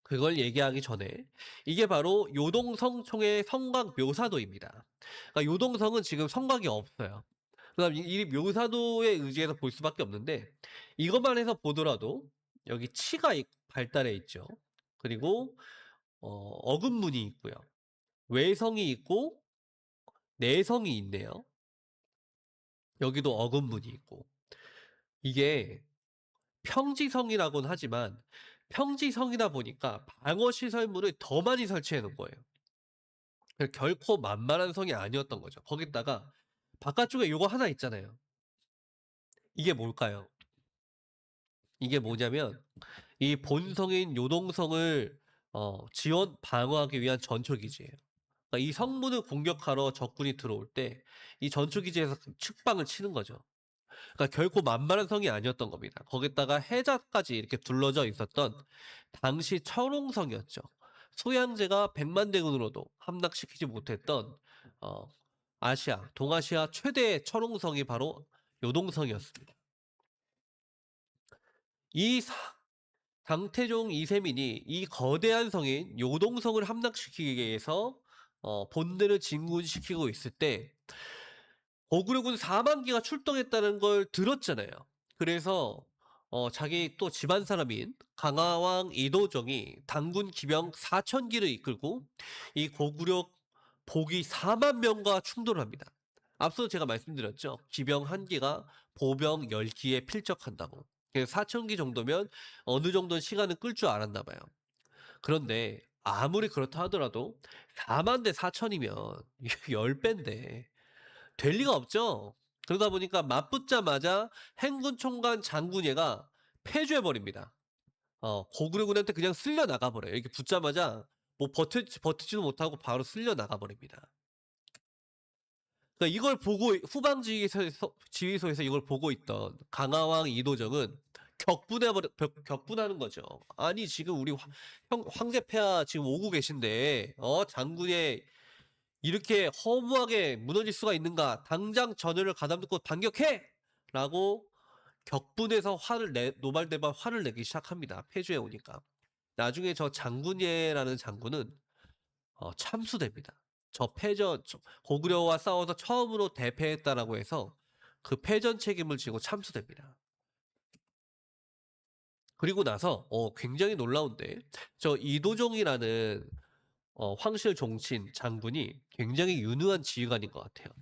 그걸 얘기하기 전에 이게 바로 요동성총의 성곽 묘사도입니다. 그러니까 요동성은 지금 성곽이 없어요. 그다음 이 묘사도에 의지해서 볼 수밖에 없는데 이것만 해서 보더라도 여기 치가 발달해 있죠. 그리고 어금문이 있고요. 외성이 있고 내성이 있네요. 여기도 어금문이 있고. 이게 평지성이라고는 하지만 평지성이다 보니까 방어 시설물을 더 많이 설치해 놓은 거예요. 결코 만만한 성이 아니었던 거죠. 거기다가 바깥쪽에 요거 하나 있잖아요. 이게 뭘까요? 이게 뭐냐면 이 본성인 요동성을 지원 방어하기 위한 전초기지예요. 그러니까 이 성문을 공격하러 적군이 들어올 때 이 전초기지에서 측방을 치는 거죠. 그러니까 결코 만만한 성이 아니었던 겁니다. 거기다가 해자까지 이렇게 둘러져 있었던 당시 철옹성이었죠. 소양제가 100만 대군으로도 함락시키지 못했던 어, 아시아, 동아시아 최대의 철옹성이 바로 요동성이었습니다. 이 당태종 이세민이 이 거대한 성인 요동성을 함락시키기 위해서 본대를 진군시키고 있을 때 고구려군 4만 기가 출동했다는 걸 들었잖아요. 그래서 자기 또 집안 사람인 강화왕 이도정이 당군 기병 4천 기를 이끌고 이 고구려 복이 4만 명과 충돌을 합니다. 앞서 제가 말씀드렸죠. 기병 1기가 보병 10기에 필적한다고. 4천 기 정도면 어느 정도 시간을 끌 줄 알았나 봐요. 그런데 아무리 그렇다 하더라도 4만 대 4천이면 10배인데 될 리가 없죠. 그러다 보니까 맞붙자마자 행군 총관 장군예가 패주해 버립니다. 고구려군한테 그냥 쓸려 나가 버려요. 이렇게 붙자마자 뭐 버티지도 못하고 바로 쓸려 나가 버립니다. 그러니까 이걸 보고 지휘소에서 이걸 보고 있던 강하왕 이도정은 격분하는 거죠. 아니 지금 우리 황제폐하 지금 오고 계신데 장군의 이렇게 허무하게 무너질 수가 있는가? 당장 전열을 가다듬고 반격해! 라고 격분해서 노발대발 화를 내기 시작합니다. 폐주에 오니까. 나중에 저 장군예라는 장군은 참수됩니다. 고구려와 싸워서 처음으로 대패했다라고 해서 그 패전 책임을 지고 참수됩니다. 그리고 나서 굉장히 놀라운데 저 이도종이라는 황실 종친 장군이 굉장히 유능한 지휘관인 것 같아요.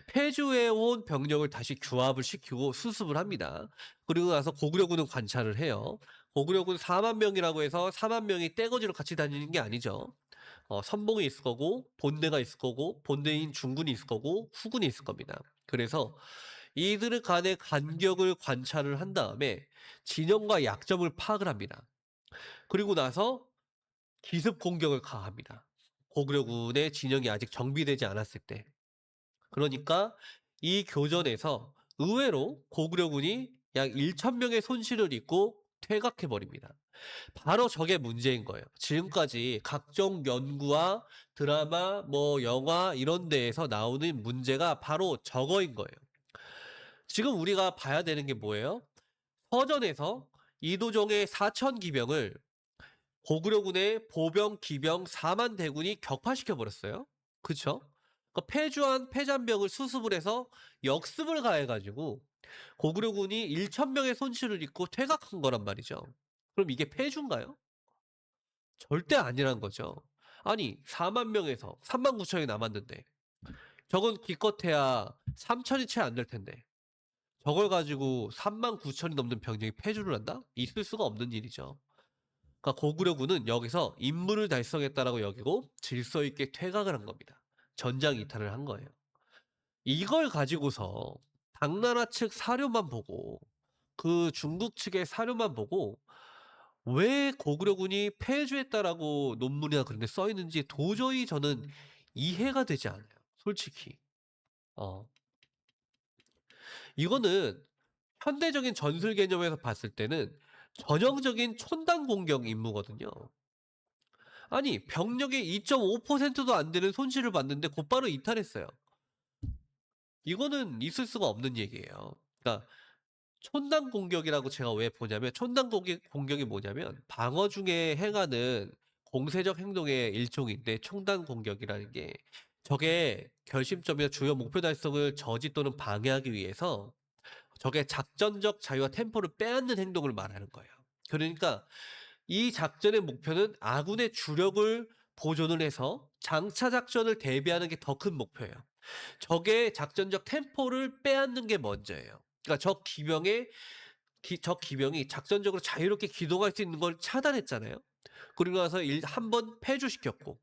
폐주해 온 병력을 다시 규합을 시키고 수습을 합니다. 그리고 나서 고구려군은 관찰을 해요. 고구려군 4만 명이라고 해서 4만 명이 떼거지로 같이 다니는 게 아니죠. 선봉이 있을 거고 본대가 있을 거고 본대인 중군이 있을 거고 후군이 있을 겁니다. 그래서 이들 간의 간격을 관찰을 한 다음에 진영과 약점을 파악을 합니다. 그리고 나서 기습 공격을 가합니다. 고구려군의 진영이 아직 정비되지 않았을 때. 그러니까 이 교전에서 의외로 고구려군이 약 1,000명의 손실을 입고 퇴각해 버립니다. 바로 저게 문제인 거예요. 지금까지 각종 연구와 드라마, 뭐 영화 이런 데에서 나오는 문제가 바로 저거인 거예요. 지금 우리가 봐야 되는 게 뭐예요? 서전에서 이도종의 4천 기병을 고구려군의 보병, 기병 4만 대군이 격파시켜 버렸어요. 그쵸? 그러니까 패주한 패잔병을 수습을 해서 역습을 가해가지고 고구려군이 1,000명의 손실을 입고 퇴각한 거란 말이죠. 그럼 이게 패주인가요? 절대 아니란 거죠. 아니 4만 명에서 3만 9천이 남았는데 저건 기껏해야 3천이 채 안 될 텐데 저걸 가지고 3만 9천이 넘는 병력이 패주를 한다? 있을 수가 없는 일이죠. 그러니까 고구려군은 여기서 임무를 달성했다라고 여기고 질서 있게 퇴각을 한 겁니다. 전장 이탈을 한 거예요. 이걸 가지고서 당나라 측 사료만 보고 그 중국 측의 사료만 보고 왜 고구려군이 패주했다라고 논문이나 그런 데 써 있는지 도저히 저는 이해가 되지 않아요. 솔직히. 어. 이거는 현대적인 전술 개념에서 봤을 때는 전형적인 촌단 공격 임무거든요. 아니 병력의 2.5%도 안 되는 손실을 봤는데 곧바로 이탈했어요. 이거는 있을 수가 없는 얘기예요. 그러니까 촌단 공격이라고 제가 왜 보냐면 촌단 공격이 뭐냐면 방어 중에 행하는 공세적 행동의 일종인데 총단 공격이라는 게 적의 결심점이나 주요 목표 달성을 저지 또는 방해하기 위해서 적의 작전적 자유와 템포를 빼앗는 행동을 말하는 거예요. 그러니까 이 작전의 목표는 아군의 주력을 보존을 해서 장차 작전을 대비하는 게 더 큰 목표예요. 적의 작전적 템포를 빼앗는 게 먼저예요. 그러니까 적 기병이 작전적으로 자유롭게 기동할 수 있는 걸 차단했잖아요. 그리고 나서 한 번 패주시켰고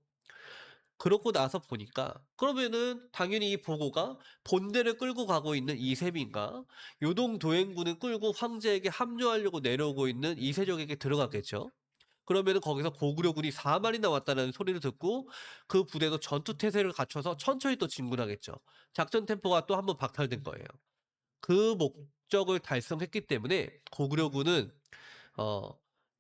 그러고 나서 보니까 그러면은 당연히 이 보고가 본대를 끌고 가고 있는 이세민과 요동 도행군을 끌고 황제에게 합류하려고 내려오고 있는 이세족에게 들어갔겠죠. 그러면은 거기서 고구려군이 4만이나 왔다는 소리를 듣고 그 부대도 전투 태세를 갖춰서 천천히 또 진군하겠죠. 작전 템포가 또 한 번 박탈된 거예요. 그 목적을 달성했기 때문에 고구려군은 어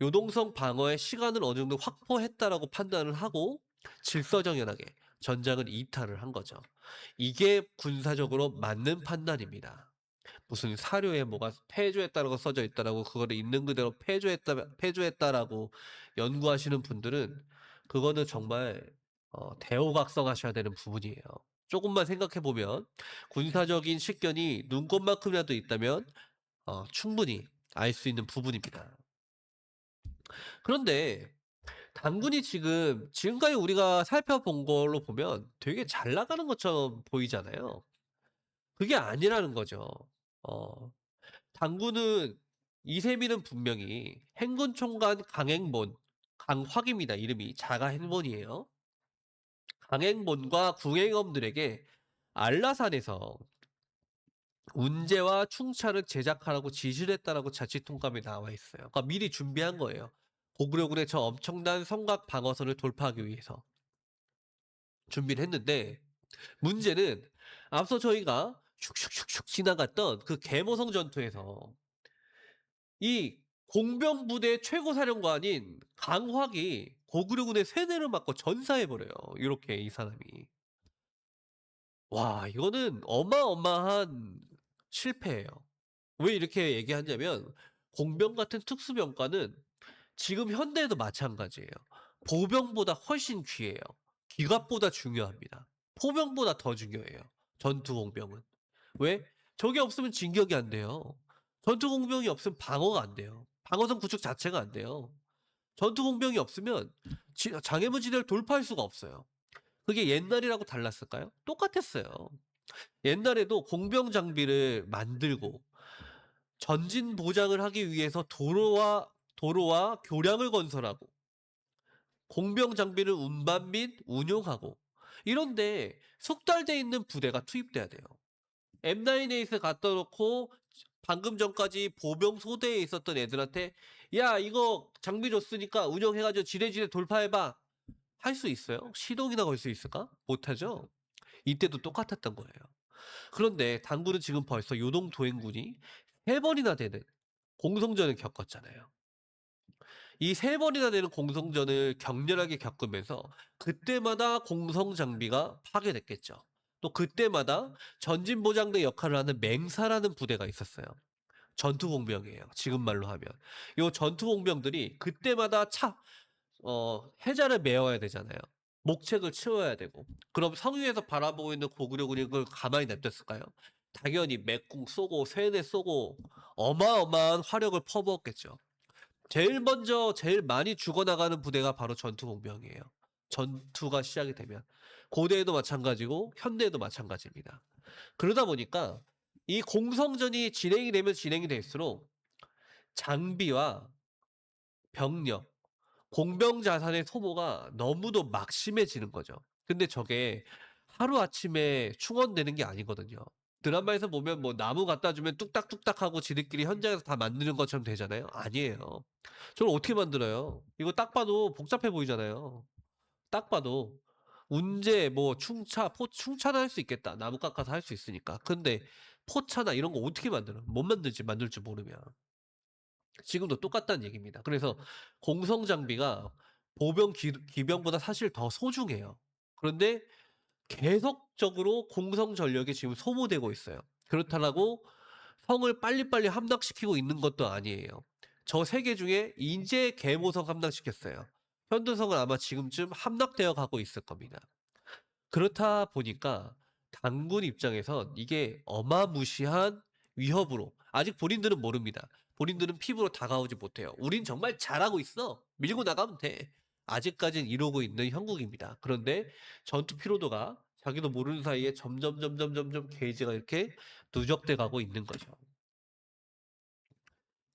요동성 방어의 시간을 어느 정도 확보했다라고 판단을 하고 질서정연하게 전장을 이탈을 한 거죠. 이게 군사적으로 맞는 판단입니다. 무슨 사료에 뭐가 폐조했다라고 써져 있다라고 그거를 있는 그대로 폐조했다라고 연구하시는 분들은 그거는 정말 대호각성하셔야 되는 부분이에요. 조금만 생각해 보면 군사적인 식견이 눈꼽만큼이라도 있다면 충분히 알 수 있는 부분입니다. 그런데 당군이 지금까지 우리가 살펴본 걸로 보면 되게 잘 나가는 것처럼 보이잖아요. 그게 아니라는 거죠. 어 당군은 이세민은 분명히 행군 총관 강확입니다. 이름이 자가행본이에요. 강행본과 궁행엄들에게 안라산에서 운제와 충차를 제작하라고 지시를 했다라고 자치통감에 나와 있어요. 그러니까 미리 준비한 거예요. 고구려군의 저 엄청난 성곽 방어선을 돌파하기 위해서 준비를 했는데 문제는 앞서 저희가 슉슉슉슉 지나갔던 그 계모성 전투에서 이 공병 부대 최고 사령관인 강확이 고구려군의 세뇌를 맞고 전사해 버려요. 이렇게 이 사람이. 와 이거는 어마어마한 실패예요. 왜 이렇게 얘기하냐면 공병 같은 특수병과는 지금 현대에도 마찬가지예요. 보병보다 훨씬 귀해요. 기갑보다 중요합니다. 포병보다 더 중요해요. 전투 공병은. 왜? 적이 없으면 진격이 안 돼요. 전투 공병이 없으면 방어가 안 돼요. 방어선 구축 자체가 안 돼요. 전투 공병이 없으면 장애물지대를 돌파할 수가 없어요. 그게 옛날이라고 달랐을까요? 똑같았어요. 옛날에도 공병 장비를 만들고 전진 보장을 하기 위해서 도로와 교량을 건설하고 공병 장비를 운반 및 운용하고 이런데 숙달돼 있는 부대가 투입돼야 돼요. M9A8 갖다 놓고 방금 전까지 보병 소대에 있었던 애들한테 "야 이거 장비 줬으니까 운영해 가지고 지레지레 돌파해 봐." 할 수 있어요? 시동이나 걸 수 있을까? 못하죠. 이때도 똑같았던 거예요. 그런데 당군은 지금 벌써 요동 도행군이 3 번이나 되는 공성전을 겪었잖아요. 이 3 번이나 되는 공성전을 격렬하게 겪으면서 그때마다 공성 장비가 파괴됐겠죠. 또 그때마다 전진 보장대 역할을 하는 맹사라는 부대가 있었어요. 전투 공병이에요. 지금 말로 하면. 요 전투 공병들이 그때마다 해자를 메어야 되잖아요. 목책을 치워야 되고. 그럼 성 위에서 바라보고 있는 고구려군이 그걸 가만히 냅뒀을까요? 당연히 맵궁 쏘고 쇠뇌 쏘고 어마어마한 화력을 퍼부었겠죠. 제일 먼저 제일 많이 죽어나가는 부대가 바로 전투 공병이에요. 전투가 시작이 되면. 고대에도 마찬가지고 현대에도 마찬가지입니다. 그러다 보니까 이 공성전이 진행이 되면 진행이 될수록 장비와 병력, 공병 자산의 소모가 너무도 막심해지는 거죠. 근데 저게 하루아침에 충원되는 게 아니거든요. 드라마에서 보면 뭐 나무 갖다 주면 뚝딱뚝딱 하고 지들끼리 현장에서 다 만드는 것처럼 되잖아요. 아니에요. 저걸 어떻게 만들어요? 이거 딱 봐도 복잡해 보이잖아요. 딱 봐도. 운제 뭐 충차는 할 수 있겠다. 나무 깎아서 할 수 있으니까. 근데 포차나 이런 거 어떻게 만들어? 못 만들지 만들 줄 모르면. 지금도 똑같다는 얘기입니다. 그래서 공성 장비가 기병보다 사실 더 소중해요. 그런데 계속적으로 공성 전력이 지금 소모되고 있어요. 그렇다라고 성을 빨리빨리 함락시키고 있는 것도 아니에요. 저 세 개 중에 이제 계모성 함락시켰어요. 현도성은 아마 지금쯤 함락되어 가고 있을 겁니다. 그렇다 보니까 당군 입장에선 이게 어마무시한 위협으로 아직 본인들은 모릅니다. 본인들은 피부로 다가오지 못해요. "우린 정말 잘하고 있어. 밀고 나가면 돼." 아직까진 이러고 있는 형국입니다. 그런데 전투 피로도가 자기도 모르는 사이에 점점 게이지가 이렇게 누적돼 가고 있는 거죠.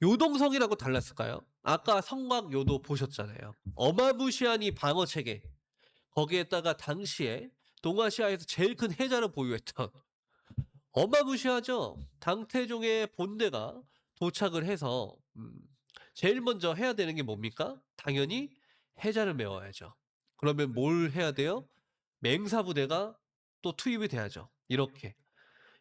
요동성이라고 달랐을까요? 아까 성곽 요도 보셨잖아요. 어마무시한 이 방어 체계. 거기에다가 당시에 동아시아에서 제일 큰 해자를 보유했던 어마무시하죠. 당태종의 본대가 도착을 해서 제일 먼저 해야 되는 게 뭡니까? 당연히 해자를 메워야죠. 그러면 뭘 해야 돼요? 맹사부대가 또 투입이 돼야죠. 이렇게.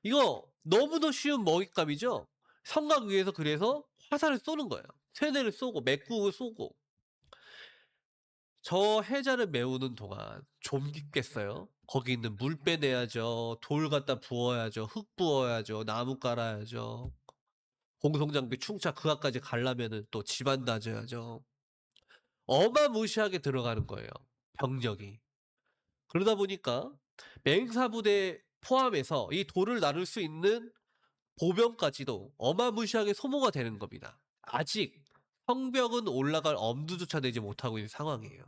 이거 너무도 쉬운 먹잇감이죠. 성곽 위에서 그래서 화살을 쏘는 거예요. 세뇌를 쏘고 맥국을 쏘고. 저 해자를 메우는 동안 좀 깊겠어요? 거기 있는 물 빼내야죠. 돌 갖다 부어야죠. 흙 부어야죠. 나무 깔아야죠. 공성장비 충차 그 앞까지 가려면은 또 집안 다져야죠. 어마무시하게 들어가는 거예요, 병력이. 그러다 보니까 맹사부대 포함해서 이 돌을 나눌 수 있는 보병까지도 어마무시하게 소모가 되는 겁니다. 아직 성벽은 올라갈 엄두조차 내지 못하고 있는 상황이에요.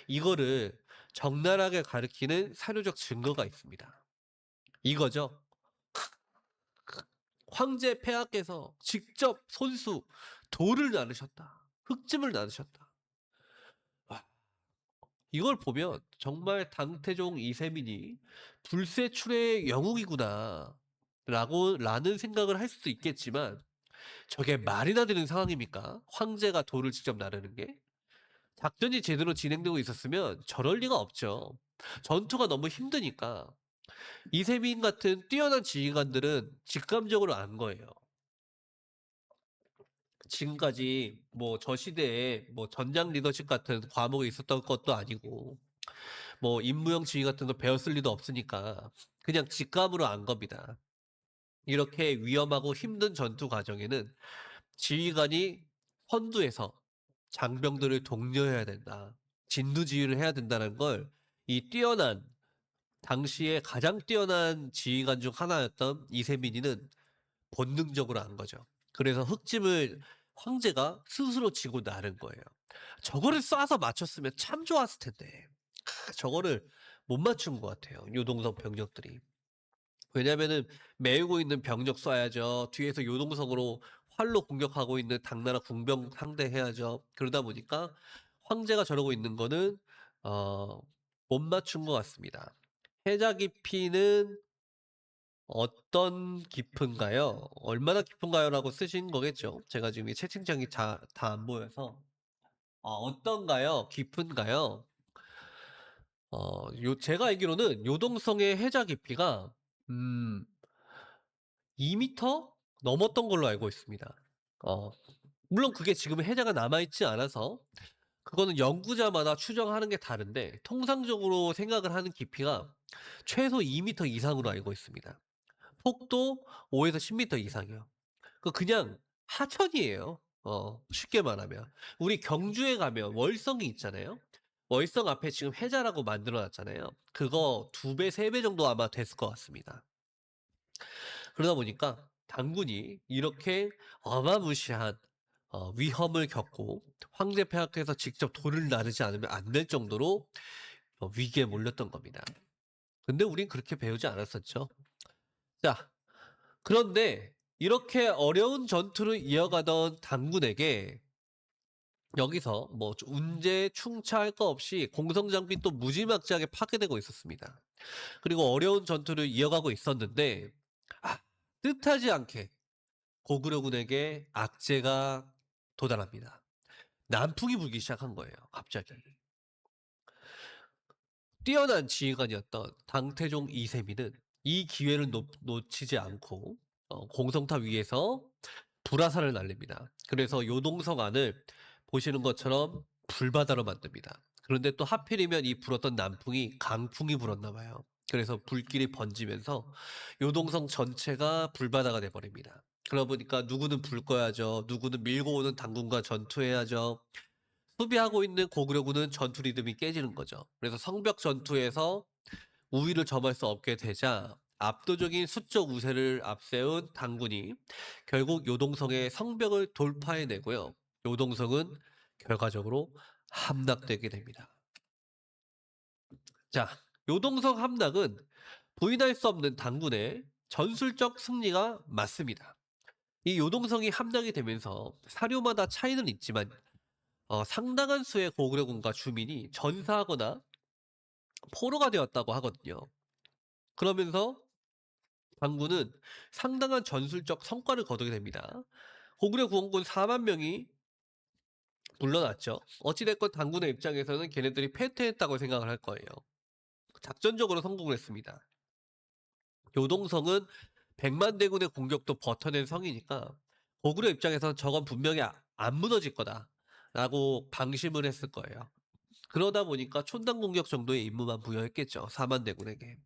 이거를 적나라하게 가리키는 사료적 증거가 있습니다. 이거죠. 황제 폐하께서 직접 손수 돌을 나누셨다. 흙짐을 나누셨다. 와, 이걸 보면 정말 당태종 이세민이 불세출의 영웅이구나 라는 생각을 할 수도 있겠지만 저게 말이나 되는 상황입니까? 황제가 돌을 직접 나르는 게? 작전이 제대로 진행되고 있었으면 저럴 리가 없죠. 전투가 너무 힘드니까 이세민 같은 뛰어난 지휘관들은 직감적으로 안 거예요. 지금까지 뭐 저 시대에 뭐 전장 리더십 같은 과목이 있었던 것도 아니고 뭐 임무형 지휘 같은 거 배웠을 리도 없으니까 그냥 직감으로 안 겁니다. 이렇게 위험하고 힘든 전투 과정에는 지휘관이 선두에서 장병들을 독려해야 된다. 진두지휘를 해야 된다는 걸 이 뛰어난 당시에 가장 뛰어난 지휘관 중 하나였던 이세민이는 본능적으로 안 거죠. 그래서 흙짐을 황제가 스스로 지고 나른 거예요. 저거를 쏴서 맞췄으면 참 좋았을 텐데. 저거를 못 맞춘 것 같아요. 요동성 병력들이. 왜냐면은 메우고 있는 병력 쏴야죠. 뒤에서 요동성으로 활로 공격하고 있는 당나라 궁병 상대해야죠. 그러다 보니까 황제가 저러고 있는 거는 어, 못 맞춘 것 같습니다. 해자 깊이는 어떤 깊은가요? 얼마나 깊은가요?라고 쓰신 거겠죠. 제가 지금 이 채팅창이 다 안 보여서 어떤가요? 깊은가요? 제가 알기로는 요동성의 해자 깊이가 음, 2m 넘었던 걸로 알고 있습니다. 어, 물론 그게 지금 해자가 남아있지 않아서 그거는 연구자마다 추정하는 게 다른데 통상적으로 생각을 하는 깊이가 최소 2m 이상으로 알고 있습니다. 폭도 5에서 10m 이상이요. 그냥 하천이에요. 쉽게 말하면. 우리 경주에 가면 월성이 있잖아요. 월성 앞에 지금 해자라고 만들어 놨잖아요. 그거 2배, 3배 정도 아마 됐을 것 같습니다. 그러다 보니까 당군이 이렇게 어마무시한 위험을 겪고 황제 폐하께서 직접 돌을 나르지 않으면 안 될 정도로 위기에 몰렸던 겁니다. 근데 우린 그렇게 배우지 않았었죠. 자, 그런데 이렇게 어려운 전투를 이어가던 당군에게 여기서 뭐 운제 충차할 거 없이 공성장비 또 무지막지하게 파괴되고 있었습니다. 그리고 어려운 전투를 이어가고 있었는데 아, 뜻하지 않게 고구려군에게 악재가 도달합니다. 남풍이 불기 시작한 거예요. 갑자기. 뛰어난 지휘관이었던 당태종 이세민은 이 기회를 놓치지 않고 공성탑 위에서 불화살을 날립니다. 그래서 요동성 안을 보시는 것처럼 불바다로 만듭니다. 그런데 또 하필이면 이 불었던 남풍이 강풍이 불었나 봐요. 그래서 불길이 번지면서 요동성 전체가 불바다가 돼버립니다. 그러다 보니까 누구는 불 꺼야죠. 누구는 밀고 오는 당군과 전투해야죠. 수비하고 있는 고구려군은 전투 리듬이 깨지는 거죠. 그래서 성벽 전투에서 우위를 점할 수 없게 되자 압도적인 수적 우세를 앞세운 당군이 결국 요동성의 성벽을 돌파해내고요. 요동성은 결과적으로 함락되게 됩니다. 자, 요동성 함락은 부인할 수 없는 당군의 전술적 승리가 맞습니다. 이 요동성이 함락이 되면서 사료마다 차이는 있지만 상당한 수의 고구려군과 주민이 전사하거나 포로가 되었다고 하거든요. 그러면서 당군은 상당한 전술적 성과를 거두게 됩니다. 고구려 구원군 4만 명이 물러났죠. 어찌됐건 당군의 입장에서는 걔네들이 패퇴했다고 생각을 할 거예요. 작전적으로 성공을 했습니다. 요동성은 100만 대군의 공격도 버텨낸 성이니까 고구려 입장에서는 저건 분명히 안 무너질 거다라고 방심을 했을 거예요. 그러다 보니까 촌당 공격 정도의 임무만 부여했겠죠. 4만 대군에게.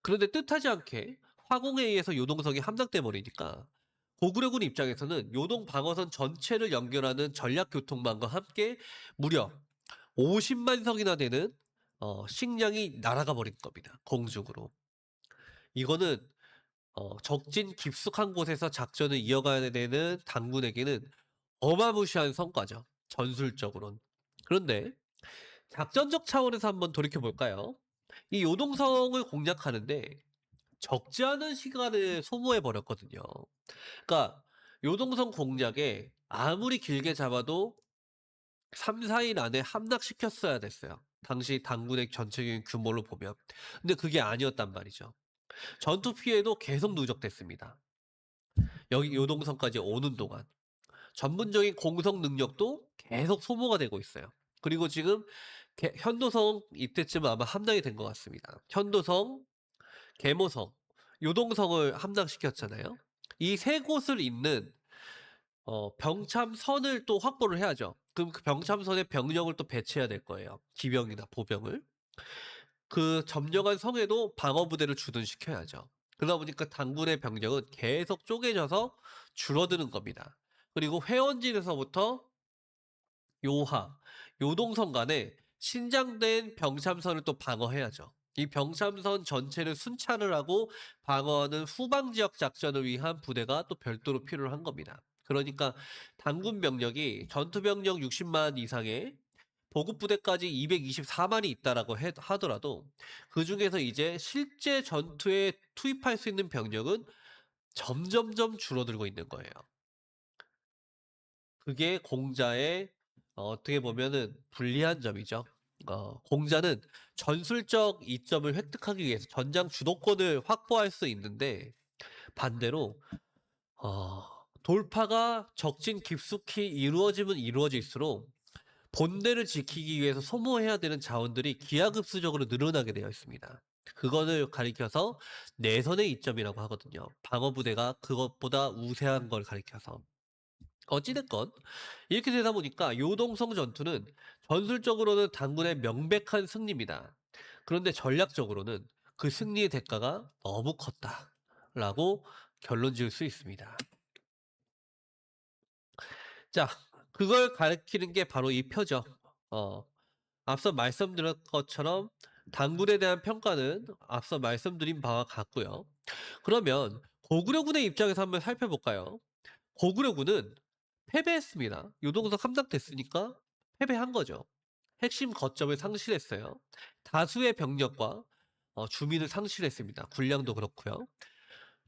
그런데 뜻하지 않게 화공에 의해서 요동성이 함락돼 버리니까 고구려군 입장에서는 요동 방어선 전체를 연결하는 전략교통망과 함께 무려 50만 석이나 되는 식량이 날아가 버린 겁니다. 공중으로. 이거는 적진 깊숙한 곳에서 작전을 이어가야 되는 당군에게는 어마무시한 성과죠. 전술적으로는. 그런데 작전적 차원에서 한번 돌이켜 볼까요? 이 요동성을 공략하는데 적지 않은 시간을 소모해 버렸거든요. 그러니까 요동성 공략에 아무리 길게 잡아도 3-4일 안에 함락시켰어야 됐어요. 당시 당군의 전체적인 규모로 보면. 근데 그게 아니었단 말이죠. 전투 피해도 계속 누적됐습니다. 여기 요동성까지 오는 동안. 전문적인 공성 능력도 계속 소모가 되고 있어요. 그리고 지금 현도성 이때쯤 아마 함락이 된 것 같습니다. 현도성, 계모성, 요동성을 함락시켰잖아요. 이 세 곳을 잇는 병참선을 또 확보를 해야죠. 그럼 그 병참선에 병력을 또 배치해야 될 거예요. 기병이나 보병을. 그 점령한 성에도 방어부대를 주둔시켜야죠. 그러다 보니까 당군의 병력은 계속 쪼개져서 줄어드는 겁니다. 그리고 회원진에서부터 요하, 요동성 간에 신장된 병참선을 또 방어해야죠. 이 병참선 전체를 순찰을 하고 방어하는 후방 지역 작전을 위한 부대가 또 별도로 필요한 겁니다. 그러니까 당군 병력이 전투 병력 60만 이상의 보급 부대까지 224만이 있다라고 하더라도 그 중에서 이제 실제 전투에 투입할 수 있는 병력은 점점점 줄어들고 있는 거예요. 그게 공자의 어떻게 보면은 불리한 점이죠. 공자는 전술적 이점을 획득하기 위해서 전장 주도권을 확보할 수 있는데 반대로 돌파가 적진 깊숙이 이루어지면 이루어질수록 본대를 지키기 위해서 소모해야 되는 자원들이 기하급수적으로 늘어나게 되어 있습니다. 그거를 가리켜서 내선의 이점이라고 하거든요. 방어부대가 그것보다 우세한 걸 가리켜서. 어찌됐건 이렇게 되다 보니까 요동성 전투는 전술적으로는 당군의 명백한 승리입니다. 그런데 전략적으로는 그 승리의 대가가 너무 컸다라고 결론 지을 수 있습니다. 자, 그걸 가리키는 게 바로 이 표죠. 어, 앞서 말씀드린 것처럼 당군에 대한 평가는 앞서 말씀드린 바와 같고요. 그러면 고구려군의 입장에서 한번 살펴볼까요? 고구려군은 패배했습니다. 요동성 함락됐으니까 패배한 거죠. 핵심 거점을 상실했어요. 다수의 병력과 주민을 상실했습니다. 군량도 그렇고요.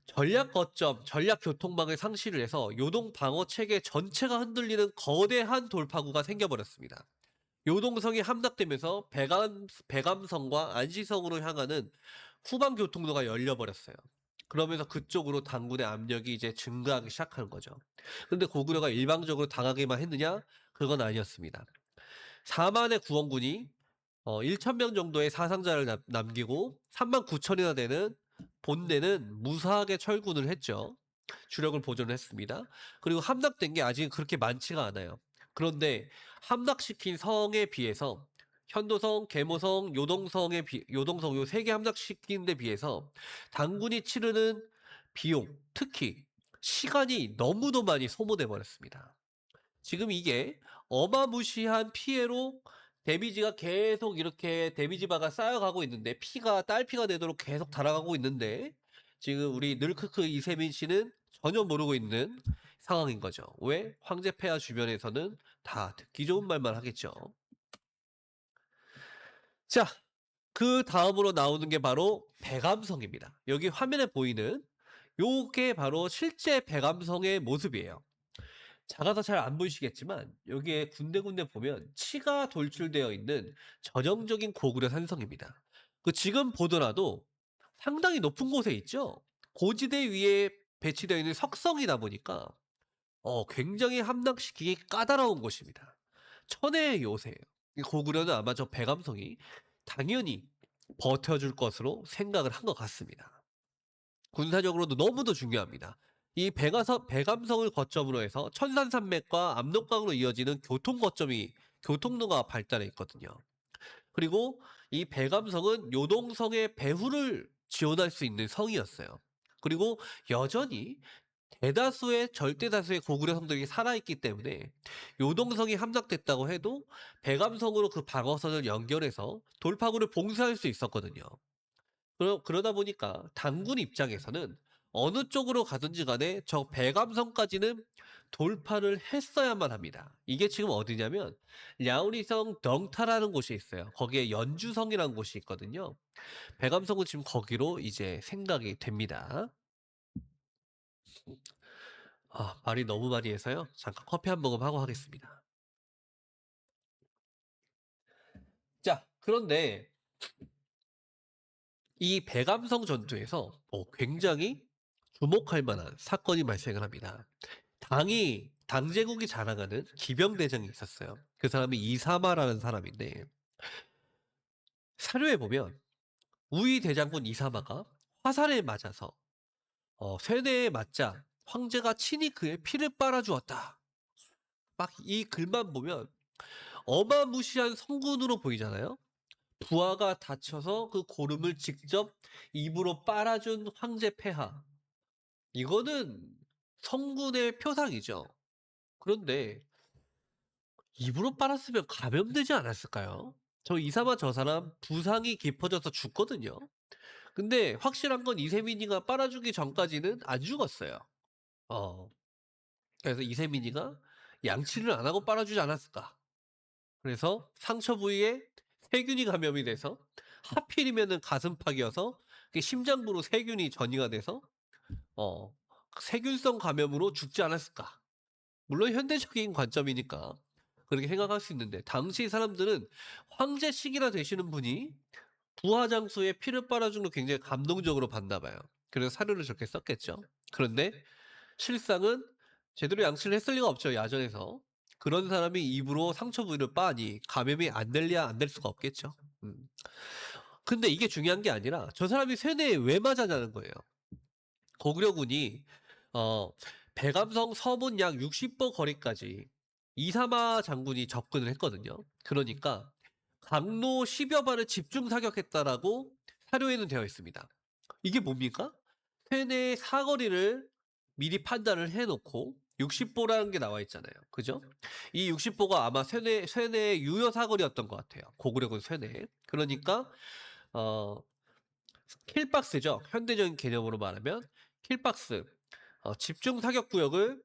전략 거점, 전략 교통망을 상실을 해서 요동 방어 체계 전체가 흔들리는 거대한 돌파구가 생겨버렸습니다. 요동성이 함락되면서 배감성과 안시성으로 향하는 후방 교통로가 열려버렸어요. 그러면서 그쪽으로 당군의 압력이 이제 증가하기 시작하는 거죠. 근데 고구려가 일방적으로 당하기만 했느냐? 그건 아니었습니다. 4만의 구원군이 1,000명 정도의 사상자를 남기고 3만 9천이나 되는 본대는 무사하게 철군을 했죠. 주력을 보존했습니다. 그리고 함락된 게 아직 그렇게 많지가 않아요. 그런데 함락시킨 성에 비해서 현도성, 계모성, 요동성 요 세 개 함락시킨 데 비해서 당군이 치르는 비용, 특히 시간이 너무도 많이 소모돼 버렸습니다. 지금 이게 어마무시한 피해로 데미지가 계속 이렇게 데미지 바가 쌓여가고 있는데 피가 딸피가 되도록 계속 달아가고 있는데 지금 우리 늘크크 이세민 씨는 전혀 모르고 있는 상황인 거죠. 왜? 황제 폐하 주변에서는 다 듣기 좋은 말만 하겠죠. 자, 그 다음으로 나오는 게 바로 배감성입니다. 여기 화면에 보이는 요게 바로 실제 배감성의 모습이에요. 작아서 잘 안 보이시겠지만 여기에 군데군데 보면 치가 돌출되어 있는 전형적인 고구려 산성입니다. 그 지금 보더라도 상당히 높은 곳에 있죠. 고지대 위에 배치되어 있는 석성이다 보니까 굉장히 함락시키기 까다로운 곳입니다. 천혜의 요새예요. 이 고구려는 아마 저 배감성이 당연히 버텨줄 것으로 생각을 한 것 같습니다. 군사적으로도 너무도 중요합니다. 이 배감성을 거점으로 해서 천산산맥과 압록강으로 이어지는 교통로가 발달해 있거든요. 그리고 이 배감성은 요동성의 배후를 지원할 수 있는 성이었어요. 그리고 여전히 절대 다수의 고구려 성들이 살아있기 때문에 요동성이 함락됐다고 해도 배감성으로 그 방어선을 연결해서 돌파구를 봉쇄할 수 있었거든요. 그러다 보니까 당군 입장에서는 어느 쪽으로 가든지 간에 저 배감성까지는 돌파를 했어야만 합니다. 이게 지금 어디냐면 랴오리성 덩타라는 곳이 있어요. 거기에 연주성이라는 곳이 있거든요. 배감성은 지금 거기로 이제 생각이 됩니다. 말이 너무 많이 해서요. 잠깐 커피 한 모금 하고 하겠습니다. 자, 그런데 이 배감성 전투에서 굉장히 주목할 만한 사건이 발생을 합니다. 당제국이 자랑하는 기병대장이 있었어요. 그 사람이 이사마라는 사람인데 사료에 보면 우위 대장군 이사마가 화살에 맞아서 쇠뇌에 맞자 황제가 친히 그의 피를 빨아주었다. 막 이 글만 보면 어마무시한 성군으로 보이잖아요. 부하가 다쳐서 그 고름을 직접 입으로 빨아준 황제 폐하. 이거는 성군의 표상이죠. 그런데 입으로 빨았으면 감염되지 않았을까요? 이사마 저 사람 부상이 깊어져서 죽거든요. 근데 확실한 건 이세민이가 빨아주기 전까지는 안 죽었어요. 어. 그래서 이세민이가 양치를 안 하고 빨아주지 않았을까? 그래서 상처 부위에 세균이 감염이 돼서 하필이면은 가슴팍이어서 심장부로 세균이 전이가 돼서 어 세균성 감염으로 죽지 않았을까? 물론 현대적인 관점이니까 그렇게 생각할 수 있는데 당시 사람들은 황제식이나 되시는 분이 부하장수의 피를 빨아준 걸 굉장히 감동적으로 봤나 봐요. 그래서 사료를 저렇게 썼겠죠. 그런데 실상은 제대로 양치를 했을 리가 없죠, 야전에서. 그런 사람이 입으로 상처 부위를 빠니 감염이 안 될래야 안 될 수가 없겠죠. 음. 근데 이게 중요한 게 아니라 저 사람이 세뇌에 왜 맞았냐는 거예요. 고구려군이 어 백암성 서문 약 60보 거리까지 이사마 장군이 접근을 했거든요. 그러니까 강로 10여 발을 집중 사격했다라고 사료에는 되어 있습니다. 이게 뭡니까? 세뇌의 사거리를 미리 판단을 해 놓고 60보라는 게 나와 있잖아요. 그죠? 이 60보가 아마 세뇌의 유효 사거리였던 것 같아요. 고구려군 세뇌. 그러니까 어 킬박스죠. 현대적인 개념으로 말하면 킬박스. 집중 사격 구역을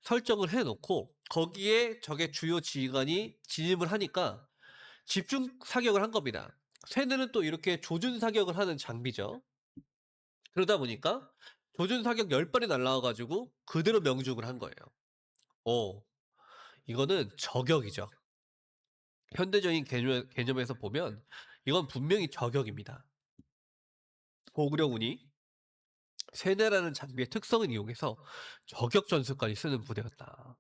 설정을 해 놓고 거기에 적의 주요 지휘관이 진입을 하니까 집중 사격을 한 겁니다. 세뇌는 또 이렇게 조준 사격을 하는 장비죠. 그러다 보니까 조준 사격 10발이 날라와 가지고 그대로 명중을 한 거예요. 어 이거는 저격이죠. 현대적인 개념에서 보면 이건 분명히 저격입니다. 고구려군이 세뇌라는 장비의 특성을 이용해서 저격 전술까지 쓰는 부대였다.